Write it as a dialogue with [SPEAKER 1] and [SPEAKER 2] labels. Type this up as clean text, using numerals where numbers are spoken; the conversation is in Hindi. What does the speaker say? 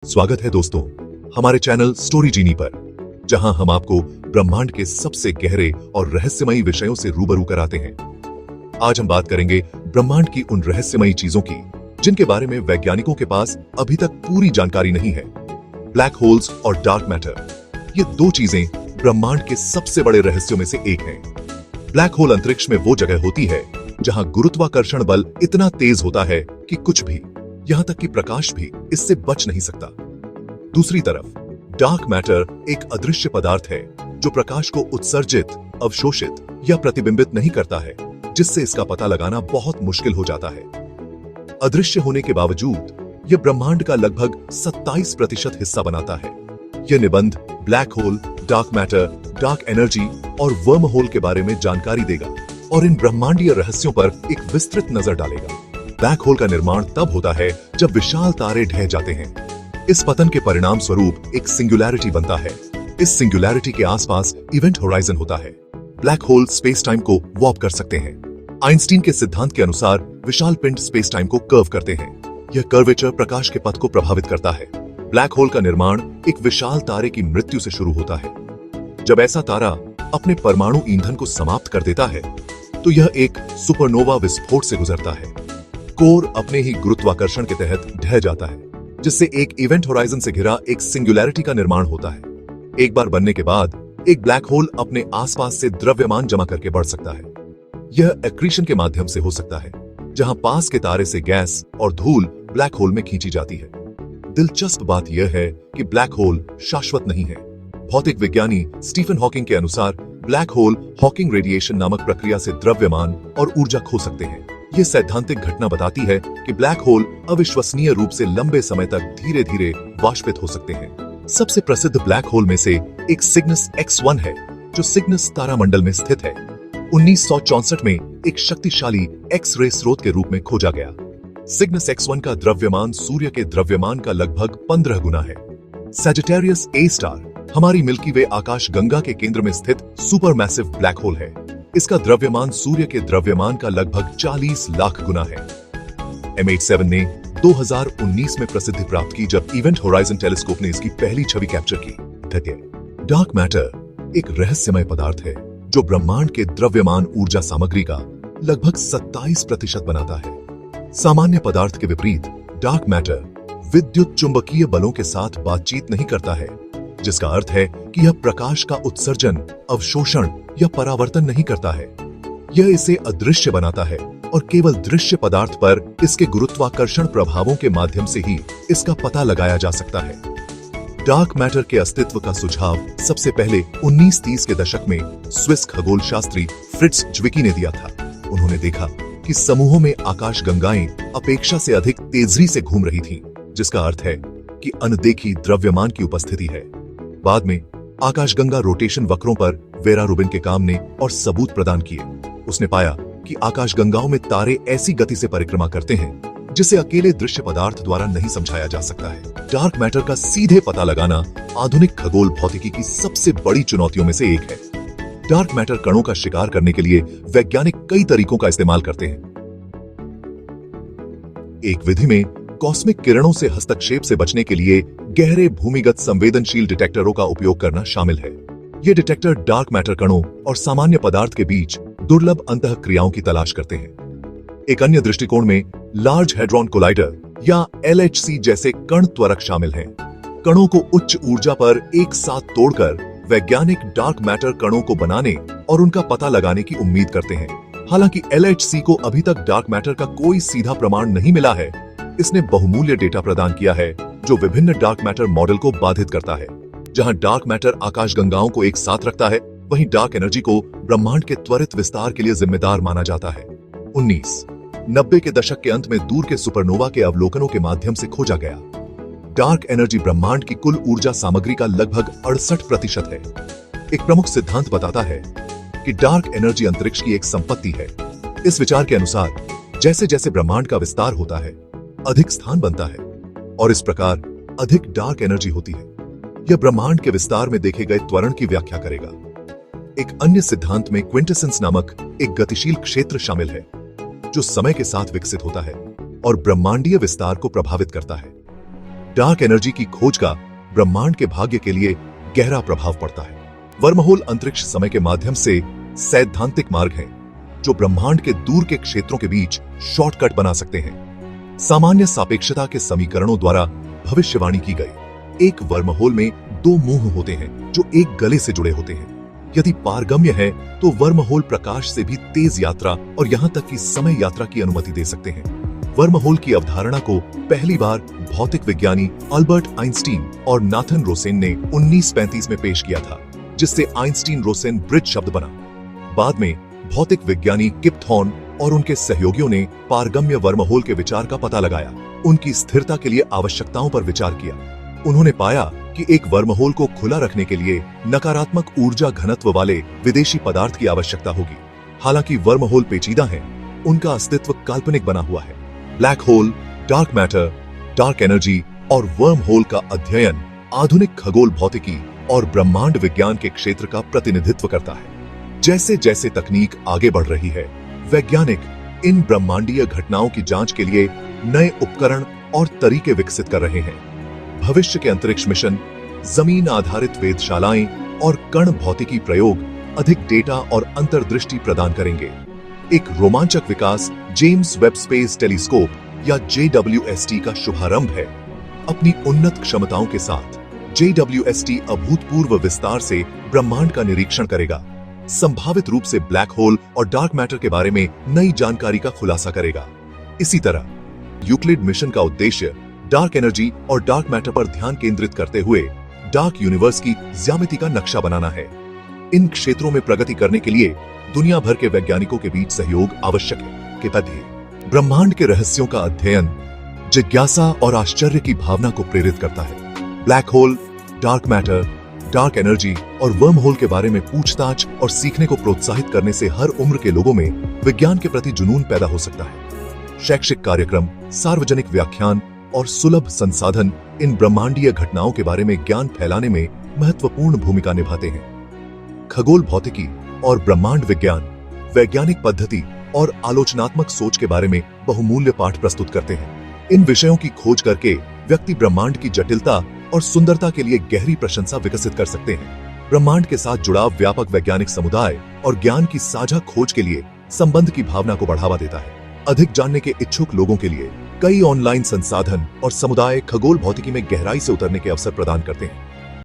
[SPEAKER 1] स्वागत है दोस्तों हमारे चैनल स्टोरी जीनी पर, जहां हम आपको ब्रह्मांड के सबसे गहरे और रहस्यमयी विषयों से रूबरू कराते हैं। आज हम बात करेंगे ब्रह्मांड की उन रहस्यमयी चीजों की जिनके बारे में वैज्ञानिकों के पास अभी तक पूरी जानकारी नहीं है। ब्लैक होल्स और डार्क मैटर, ये दो चीजें ब्रह्मांड के सबसे बड़े रहस्यों में से एक हैं। ब्लैक होल अंतरिक्ष में वो जगह होती है जहां गुरुत्वाकर्षण बल इतना तेज होता है कि कुछ भी, यहां तक कि प्रकाश भी इससे बच नहीं सकता। दूसरी तरफ डार्क मैटर एक अदृश्य पदार्थ है जो प्रकाश को उत्सर्जित, अवशोषित या प्रतिबिंबित नहीं करता है, जिससे इसका पता लगाना बहुत मुश्किल हो जाता है। अदृश्य होने के बावजूद यह ब्रह्मांड का लगभग 27% हिस्सा बनाता है। यह निबंध black hole, dark matter, dark energy और वर्म होल के बारे में जानकारी देगा और इन ब्रह्मांडीय रहस्यों पर एक विस्तृत नजर डालेगा। ब्लैक होल का निर्माण तब होता है जब विशाल तारे ढह जाते हैं। इस पतन के परिणाम स्वरूप एक सिंगुलैरिटी बनता है। इस सिंगुलैरिटी के आसपास इवेंट होराइजन होता है। ब्लैक होल स्पेस टाइम को वॉर्प कर सकते हैं। आइंस्टीन के सिद्धांत के अनुसार विशाल पिंड स्पेस टाइम को कर्व करते हैं। यह कर्वेचर प्रकाश के पथ को प्रभावित करता है। ब्लैक होल का निर्माण एक विशाल तारे की मृत्यु से शुरू होता है। जब ऐसा तारा अपने परमाणु ईंधन को समाप्त कर देता है तो यह एक सुपरनोवा विस्फोट से गुजरता है। कोर अपने ही गुरुत्वाकर्षण के तहत ढह जाता है, जिससे एक इवेंट होराइजन से घिरा एक सिंगुलैरिटी का निर्माण होता है। एक बार बनने के बाद एक ब्लैक होल अपने आसपास से द्रव्यमान जमा करके बढ़ सकता है। यह एक्रीशन के माध्यम से हो सकता है, जहां पास के तारे से गैस और धूल ब्लैक होल में खींची जाती है। दिलचस्प बात यह है कि ब्लैक होल शाश्वत नहीं है। भौतिक विज्ञानी स्टीफन हॉकिंग के अनुसार ब्लैक होल हॉकिंग रेडिएशन नामक प्रक्रिया से द्रव्यमान और ऊर्जा खो सकते हैं। यह सैद्धांतिक घटना बताती है कि ब्लैक होल अविश्वसनीय रूप से लंबे समय तक धीरे धीरे वाष्पित हो सकते हैं। सबसे प्रसिद्ध ब्लैक होल में से एक सिग्नस X1 है, जो सिग्नस तारामंडल में स्थित है। 1964 में एक शक्तिशाली एक्स रे स्रोत के रूप में खोजा गया। सिग्नस X1 का द्रव्यमान सूर्य के द्रव्यमान का लगभग 15 गुना है। सैजिटेरियस A स्टार हमारी मिल्की वे आकाश गंगा के केंद्र में स्थित सुपरमैसिव ब्लैक होल है। इसका द्रव्यमान सूर्य के द्रव्यमान का लगभग 40 लाख गुना है। M87 ने 2019 में प्रसिद्धि प्राप्त की जब इवेंट होराइजन टेलीस्कोप ने इसकी पहली छवि कैप्चर की। डार्क मैटर एक रहस्यमय पदार्थ है जो ब्रह्मांड के द्रव्यमान ऊर्जा सामग्री का लगभग 27% बनाता है। सामान्य पदार्थ के विपरीत डार्क मैटर विद्युत चुंबकीय बलों के साथ बातचीत नहीं करता है, जिसका अर्थ है कि यह प्रकाश का उत्सर्जन, अवशोषण या परावर्तन नहीं करता है। यह इसे अदृश्य बनाता है और केवल दृश्य पदार्थ पर इसके गुरुत्वाकर्षण प्रभावों के माध्यम से ही इसका पता लगाया जा सकता है। डार्क मैटर के अस्तित्व का सुझाव सबसे पहले 1930 के दशक में स्विस खगोल शास्त्री फ्रिट्ज ज्विकी ने दिया था। उन्होंने देखा कि समूहों में आकाश गंगाएं अपेक्षा से अधिक तेजी से घूम रही थीं, जिसका अर्थ है कि अनदेखी द्रव्यमान की उपस्थिति है। बाद में आकाशगंगा रोटेशन वक्रों पर वेरा रूबिन के काम ने और सबूत प्रदान किए। उसने पाया कि आकाशगंगाओं में तारे ऐसी गति से परिक्रमा करते हैं जिसे अकेले दृश्य पदार्थ द्वारा नहीं समझाया जा सकता है। डार्क मैटर का सीधे पता लगाना आधुनिक खगोल भौतिकी की सबसे बड़ी चुनौतियों में से एक है। डार्क मैटर कणों का शिकार करने के लिए वैज्ञानिक कई तरीकों का इस्तेमाल करते हैं। एक विधि में कॉस्मिक किरणों से हस्तक्षेप से बचने के लिए गहरे भूमिगत संवेदनशील डिटेक्टरों का उपयोग करना शामिल है। ये डिटेक्टर डार्क मैटर कणों और सामान्य पदार्थ के बीच दुर्लभ अंतःक्रियाओं की तलाश करते हैं। एक अन्य दृष्टिकोण में लार्ज हेड्रॉन कोलाइडर या LHC जैसे कण त्वरक शामिल हैं। कणों को उच्च ऊर्जा पर एक साथ तोड़कर वैज्ञानिक डार्क मैटर कणों को बनाने और उनका पता लगाने की उम्मीद करते हैं। हालांकि LHC को अभी तक डार्क मैटर का कोई सीधा प्रमाण नहीं मिला है, इसने बहुमूल्य डेटा प्रदान किया है जो विभिन्न डार्क मैटर मॉडल को बाधित करता है। जहां डार्क मैटर आकाशगंगाओं को एक साथ रखता है, वहीं डार्क एनर्जी को ब्रह्मांड के त्वरित विस्तार के लिए जिम्मेदार माना जाता है। 1990 के दशक के अंत में दूर के सुपरनोवा के अवलोकनों के माध्यम से खोजा गया। डार्क एनर्जी ब्रह्मांड की कुल ऊर्जा सामग्री का लगभग 68% है। एक प्रमुख सिद्धांत बताता है कि डार्क एनर्जी अंतरिक्ष की एक संपत्ति है। इस विचार के अनुसार जैसे जैसे ब्रह्मांड का विस्तार होता है, अधिक स्थान बनता है और इस प्रकार अधिक डार्क एनर्जी होती है। यह ब्रह्मांड के विस्तार में देखे गए त्वरण की व्याख्या करेगा। एक अन्य सिद्धांत में क्विंटेसेंस नामक एक गतिशील क्षेत्र शामिल है, जो समय के साथ विकसित होता है और ब्रह्मांडीय विस्तार को प्रभावित करता है। डार्क एनर्जी की खोज का ब्रह्मांड के भाग्य के लिए गहरा प्रभाव पड़ता है। वर्महोल अंतरिक्ष समय के माध्यम से सैद्धांतिक मार्ग है जो ब्रह्मांड के दूर के क्षेत्रों के बीच शॉर्टकट बना सकते हैं। सामान्य सापेक्षता के समीकरणों द्वारा भविष्यवाणी की गई। एक वर्महोल में दो मुंह होते हैं जो एक गले से जुड़े होते हैं। यदि पारगम्य है तो वर्महोल प्रकाश से भी तेज यात्रा और यहाँ तक कि समय यात्रा की अनुमति दे सकते हैं। वर्महोल की अवधारणा को पहली बार भौतिक विज्ञानी अल्बर्ट आइंस्टीन और नाथन रोसेन ने 1935 में पेश किया था, जिससे आइंस्टीन रोसेन ब्रिज शब्द बना। बाद में भौतिक विज्ञानी किप थॉर्न और उनके सहयोगियों ने पारगम्य वर्महोल के विचार का पता लगाया। उनकी स्थिरता के लिए आवश्यकताओं पर विचार किया। उन्होंने पाया कि एक वर्महोल को खुला रखने के लिए नकारात्मक ऊर्जा घनत्व वाले विदेशी पदार्थ की आवश्यकता होगी। हालांकि वर्महोल पेचीदा हैं, उनका अस्तित्व काल्पनिक बना हुआ है। Black hole, dark matter, dark energy और वर्महोल का अध्ययन आधुनिक खगोल भौतिकी और ब्रह्मांड विज्ञान के क्षेत्र का प्रतिनिधित्व करता है। जैसे जैसे तकनीक आगे बढ़ रही है, वैज्ञानिक इन ब्रह्मांडीय घटनाओं की जांच के लिए नए उपकरण और तरीके विकसित कर रहे हैं। भविष्य के अंतरिक्ष मिशन, जमीन आधारित वेधशालाएं और कण भौतिकी प्रयोग अधिक डेटा और अंतर्दृष्टि प्रदान करेंगे। एक रोमांचक विकास जेम्स वेब स्पेस टेलीस्कोप या JWST का शुभारंभ है। अपनी उन्नत क्षमताओं के साथ JWST अभूतपूर्व विस्तार से ब्रह्मांड का निरीक्षण करेगा, संभावित रूप से ब्लैक होल और डार्क मैटर के बारे में नई जानकारी का खुलासा करेगा। इसी तरह यूक्लिड मिशन का उद्देश्य डार्क एनर्जी और डार्क मैटर पर ध्यान केंद्रित करते हुए डार्क यूनिवर्स की ज्यामिति का नक्शा बनाना है। इन क्षेत्रों में प्रगति करने के लिए दुनिया भर के वैज्ञानिकों के बीच सहयोग आवश्यक है। के तथ्य ब्रह्मांड के रहस्यों का अध्ययन जिज्ञासा और आश्चर्य की भावना को प्रेरित करता है। Black hole, dark matter, dark energy और वर्म होल के बारे में पूछताछ और सीखने को प्रोत्साहित करने से हर उम्र के लोगों में विज्ञान के प्रति जुनून पैदा हो सकता है। शैक्षिक कार्यक्रम, सार्वजनिक व्याख्यान और सुलभ संसाधन इन ब्रह्मांडीय घटनाओं के बारे में ज्ञान फैलाने में महत्वपूर्ण भूमिका निभाते हैं। खगोल भौतिकी और ब्रह्मांड विज्ञान वैज्ञानिक पद्धति और आलोचनात्मक सोच के बारे में बहुमूल्य पाठ प्रस्तुत करते हैं। इन विषयों की खोज करके व्यक्ति ब्रह्मांड की जटिलता और सुंदरता के लिए गहरी प्रशंसा विकसित कर सकते हैं। ब्रह्मांड के साथ जुड़ाव व्यापक वैज्ञानिक समुदाय और ज्ञान की साझा खोज के लिए संबंध की भावना को बढ़ावा देता है। अधिक जानने के इच्छुक लोगों के लिए कई ऑनलाइन संसाधन और समुदाय खगोल भौतिकी में गहराई से उतरने के अवसर प्रदान करते हैं।